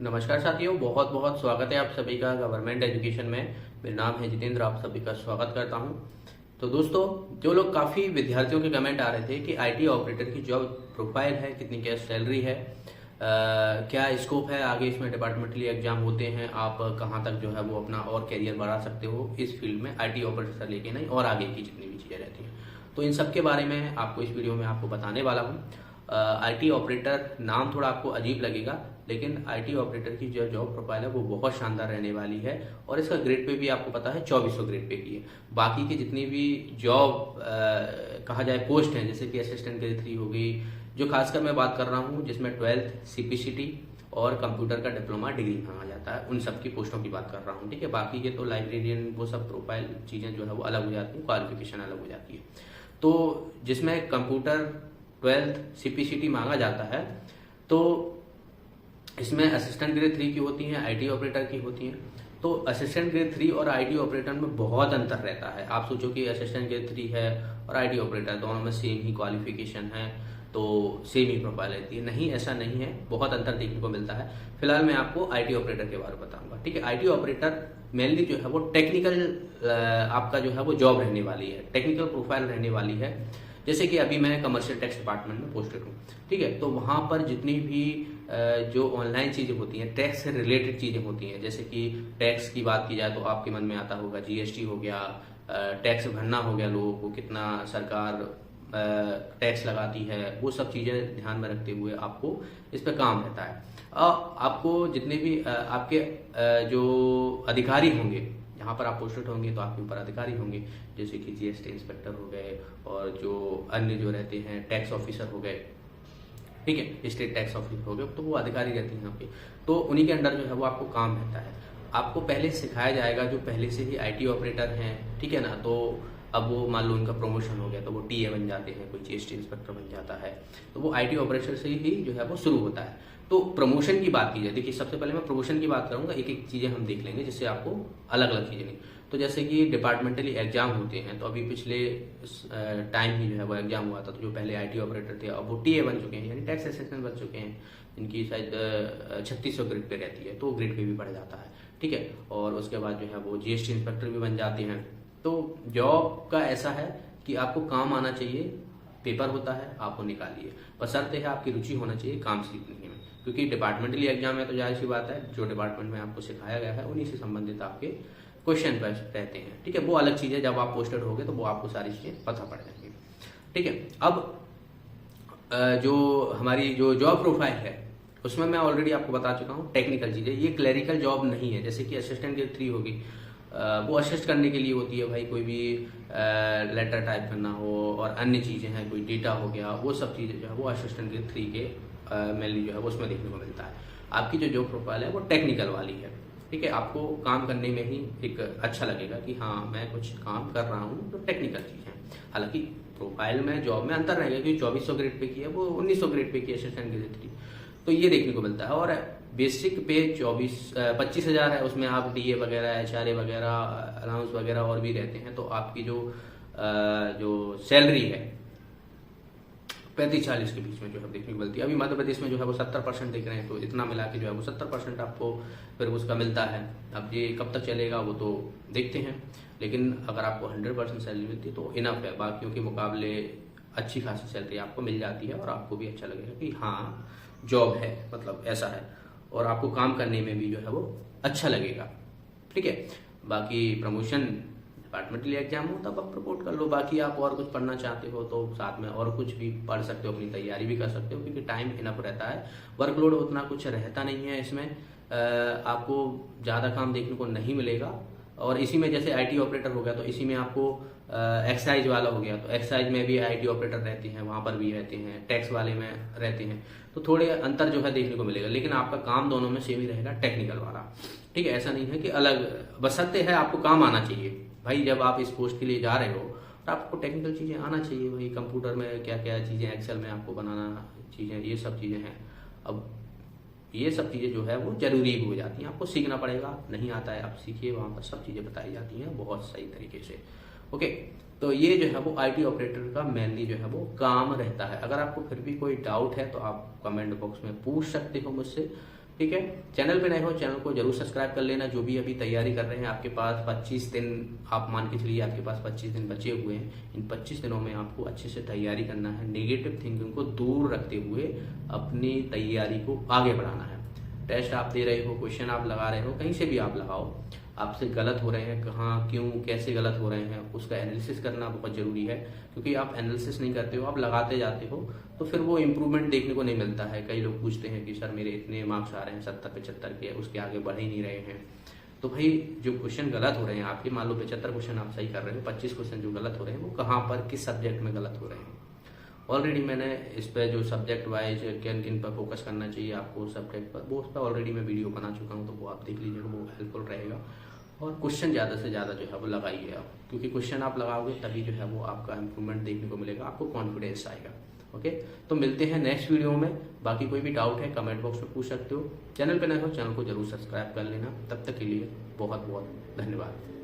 नमस्कार साथियों, बहुत बहुत स्वागत है आप सभी का गवर्नमेंट एजुकेशन में। मेरा नाम है जितेंद्र, आप सभी का स्वागत करता हूं। तो दोस्तों, जो लोग काफ़ी विद्यार्थियों के कमेंट आ रहे थे कि आईटी ऑपरेटर की जॉब प्रोफाइल है, कितनी क्या सैलरी है, क्या स्कोप है आगे, इसमें डिपार्टमेंटली एग्जाम होते हैं, आप कहाँ तक जो है वो अपना और करियर बढ़ा सकते हो इस फील्ड में, आईटी ऑपरेटर से लेके नहीं और आगे की जितनी भी चीज़ें रहती हैं। तो इन सब के बारे में आपको इस वीडियो में आपको बताने वाला हूँ। आईटी ऑपरेटर नाम थोड़ा आपको अजीब लगेगा, लेकिन आईटी ऑपरेटर की जो जॉब प्रोफाइल है वो बहुत शानदार रहने वाली है। और इसका ग्रेड पे भी आपको पता है 2400 ग्रेड पे की है। बाकी की जितनी भी जॉब कहा जाए पोस्ट हैं, जैसे कि असिस्टेंट ग्रेड 3 हो गई, जो खासकर मैं बात कर रहा हूँ जिसमें 12th सीपीसीटी और कंप्यूटर का डिप्लोमा डिग्री मांगा जाता है, उन सब की पोस्टों की बात कर रहा हूँ। ठीक है, बाकी के तो लाइब्रेरियन वो सब प्रोफाइल चीज़ें जो है वो अलग हो जाती हैं, क्वालिफिकेशन अलग हो जाती है। तो जिसमें कंप्यूटर 12th सीपीसीटी मांगा जाता है, तो इसमें असिस्टेंट ग्रेड 3 की होती हैं, आईटी ऑपरेटर की होती हैं। तो असिस्टेंट ग्रेड 3 और आईटी ऑपरेटर में बहुत अंतर रहता है। आप सोचो कि असिस्टेंट ग्रेड 3 है और आईटी ऑपरेटर, दोनों में सेम ही क्वालिफिकेशन है, तो सेम ही प्रोफाइल रहती है। नहीं, ऐसा नहीं है, बहुत अंतर देखने को मिलता है। फिलहाल मैं आपको आईटी ऑपरेटर के बारे में बताऊंगा। ठीक है, आईटी ऑपरेटर मेनली जो है वो टेक्निकल आपका जो है वो जॉब रहने वाली है, टेक्निकल प्रोफाइल रहने वाली है। जैसे कि अभी मैं कमर्शियल टैक्स डिपार्टमेंट में पोस्टेड हूँ। ठीक है, तो वहाँ पर जितनी भी जो ऑनलाइन चीज़ें होती हैं, टैक्स से रिलेटेड चीज़ें होती हैं, जैसे कि टैक्स की बात की जाए तो आपके मन में आता होगा जीएसटी हो गया, टैक्स भरना हो गया, लोगों को कितना सरकार टैक्स लगाती है, वो सब चीज़ें ध्यान में रखते हुए आपको इस पर काम रहता है। आपको जितने भी आपके जो अधिकारी होंगे, यहाँ पर आप पोस्टेड होंगे तो आपके ऊपर अधिकारी होंगे, जैसे कि जीएसटी इंस्पेक्टर हो गए और जो अन्य जो रहते हैं टैक्स ऑफिसर हो गए। ठीक है, स्टेट टैक्स ऑफिसर हो गए, तो वो अधिकारी रहते हैं यहाँ पे। तो उन्हीं के अंडर जो है वो आपको काम रहता है। आपको पहले सिखाया जाएगा जो पहले से ही आईटी ऑपरेटर हैं, ठीक है ना। तो अब वो मान लो उनका प्रमोशन हो गया तो वो टीए बन जाते हैं, कोई जीएसटी इंस्पेक्टर बन जाता है, तो वो आईटी ऑपरेटर से ही जो है वो शुरू होता है। तो प्रमोशन की बात की जाए, देखिए सबसे पहले मैं प्रमोशन की बात करूंगा, एक एक चीजें हम देख लेंगे जिससे आपको अलग अलग चीजें नहीं। तो जैसे कि डिपार्टमेंटली एग्जाम होते हैं, तो अभी पिछले टाइम ही जो है वो एग्जाम हुआ था, तो जो पहले आईटी ऑपरेटर थे अब वो टीए बन चुके हैं, यानी टैक्स असिस्टेंट बन चुके हैं, इनकी शायद 3600 ग्रेड पे रहती है, तो ग्रेड पे भी बढ़ जाता है। ठीक है, और उसके बाद जो है वो जीएसटी इंस्पेक्टर भी बन जाते हैं। तो जॉब का ऐसा है कि आपको काम आना चाहिए, पेपर होता है, आपको निकालिए, बशर्ते है आपकी रुचि होना चाहिए काम सीखने में। क्योंकि डिपार्टमेंटली एग्जाम है तो जाहिर सी बात है, जो डिपार्टमेंट में आपको सिखाया गया है उन्हीं से संबंधित आपके क्वेश्चन रहते हैं। ठीक है, वो अलग चीज़ है, जब आप पोस्टेड होगे तो वो आपको सारी चीज़ें पता पड़ जाएंगी। ठीक है, अब जो हमारी जो जॉब प्रोफाइल है उसमें मैं ऑलरेडी आपको बता चुका हूँ टेक्निकल चीज़ें, ये क्लरिकल जॉब नहीं है। जैसे कि असिस्टेंट ग्रेड 3 होगी, वो असिस्ट करने के लिए होती है भाई, कोई भी लेटर टाइप करना हो और अन्य चीज़ें हैं, कोई डेटा हो गया, वो सब चीज़ें जो है वो असिस्टेंट ग्रेड 3 के मेनली जो है वो उसमें देखने को मिलता है। आपकी जो जॉब प्रोफाइल है वो टेक्निकल वाली है। ठीक है, आपको काम करने में ही एक अच्छा लगेगा कि हाँ मैं कुछ काम कर रहा हूँ, तो टेक्निकल चीज़ है। हालांकि प्रोफाइल में जॉब में अंतर रहेगा, क्योंकि 2400 ग्रेड पे की है, वो 1900 ग्रेड पे की असिस्टेंट ग्रेड 3, तो ये देखने को मिलता है। और बेसिक पे 25,000 है, उसमें आप डीए वगैरह, एचआरए वगैरह, अलाउंस वगैरह और भी रहते हैं, तो आपकी जो सैलरी है 35-40 के बीच में जो है देखने को मिलती है। अभी मध्य प्रदेश में जो है वो 70% दिख रहे हैं, तो इतना मिला के जो है वो 70% आपको फिर उसका मिलता है। अब ये कब तक चलेगा वो तो देखते हैं, लेकिन अगर आपको 100% सैलरी मिलती है तो इनफ है, बाकियों के मुकाबले अच्छी खासी सैलरी आपको मिल जाती है और आपको भी अच्छा लगेगा कि हाँ जॉब है, मतलब ऐसा है, और आपको काम करने में भी जो है वो अच्छा लगेगा। ठीक है, बाकी प्रमोशन डिपार्टमेंटली एग्जाम हो तब आप रिपोर्ट कर लो, बाकी आप और कुछ पढ़ना चाहते हो तो साथ में और कुछ भी पढ़ सकते हो, अपनी तैयारी भी कर सकते हो, क्योंकि टाइम इनफ रहता है, वर्कलोड उतना कुछ रहता नहीं है इसमें, आपको ज़्यादा काम देखने को नहीं मिलेगा। और इसी में जैसे आईटी ऑपरेटर हो गया तो इसी में आपको एक्साइज वाला हो गया, तो एक्साइज में भी आईटी ऑपरेटर रहते हैं, वहाँ पर भी रहते हैं, टैक्स वाले में रहते हैं, तो थोड़े अंतर जो है देखने को मिलेगा, लेकिन आपका काम दोनों में सेम ही रहेगा, टेक्निकल वाला। ठीक है, ऐसा नहीं है कि अलग, बशर्ते है आपको काम आना चाहिए भाई। जब आप इस पोस्ट के लिए जा रहे हो तो आपको टेक्निकल चीज़ें आना चाहिए भाई, कंप्यूटर में क्या क्या चीज़ें, एक्सेल में आपको बनाना चीज़ें, ये सब चीज़ें हैं। अब ये सब चीज़ें जो है वो जरूरी भी हो जाती हैं, आपको सीखना पड़ेगा, नहीं आता है आप सीखिए, वहाँ पर सब चीज़ें बताई जाती हैं बहुत सही तरीके से। ओके, तो ये जो है वो आईटी ऑपरेटर का मेनली जो है वो काम रहता है। अगर आपको फिर भी कोई डाउट है तो आप कमेंट बॉक्स में पूछ सकते हो मुझसे, ठीक है। चैनल पे नए हो चैनल को जरूर सब्सक्राइब कर लेना। जो भी अभी तैयारी कर रहे हैं, आपके पास 25 दिन, आप मान के चलिए आपके पास 25 दिन बचे हुए हैं। इन 25 दिनों में आपको अच्छे से तैयारी करना है, नेगेटिव थिंकिंग को दूर रखते हुए अपनी तैयारी को आगे बढ़ाना है। टेस्ट आप दे रहे हो, क्वेश्चन आप लगा रहे हो, कहीं से भी आप लगाओ, आपसे गलत हो रहे हैं, कहाँ क्यों कैसे गलत हो रहे हैं, उसका एनालिसिस करना बहुत ज़रूरी है। क्योंकि आप एनालिसिस नहीं करते हो, आप लगाते जाते हो, तो फिर वो इम्प्रूवमेंट देखने को नहीं मिलता है। कई लोग पूछते हैं कि सर मेरे इतने मार्क्स आ रहे हैं 70-75 के, उसके आगे बढ़ ही नहीं रहे हैं। तो भाई जो क्वेश्चन गलत हो रहे हैं आपके, मान लो 75 क्वेश्चन आप सही कर रहे हो, 25 क्वेश्चन जो गलत हो रहे हैं वो कहाँ पर, किस सब्जेक्ट में गलत हो रहे हैं। ऑलरेडी मैंने इस पर जो सब्जेक्ट वाइज किन किन पर फोकस करना चाहिए आपको सब्जेक्ट पर, वो उस पर ऑलरेडी मैं वीडियो बना चुका हूँ, तो वो आप देख लीजिएगा, वो हेल्पफुल रहेगा। और क्वेश्चन ज़्यादा से ज़्यादा जो है वो लगाइए आप, क्योंकि क्वेश्चन आप लगाओगे तभी जो है वो आपका इम्प्रूवमेंट देखने को मिलेगा, आपको कॉन्फिडेंस आएगा। ओके, तो मिलते हैं नेक्स्ट वीडियो में। बाकी कोई भी डाउट है कमेंट बॉक्स में पूछ सकते हो। चैनल पे नए हो चैनल को जरूर सब्सक्राइब कर लेना। तब तक के लिए बहुत बहुत धन्यवाद।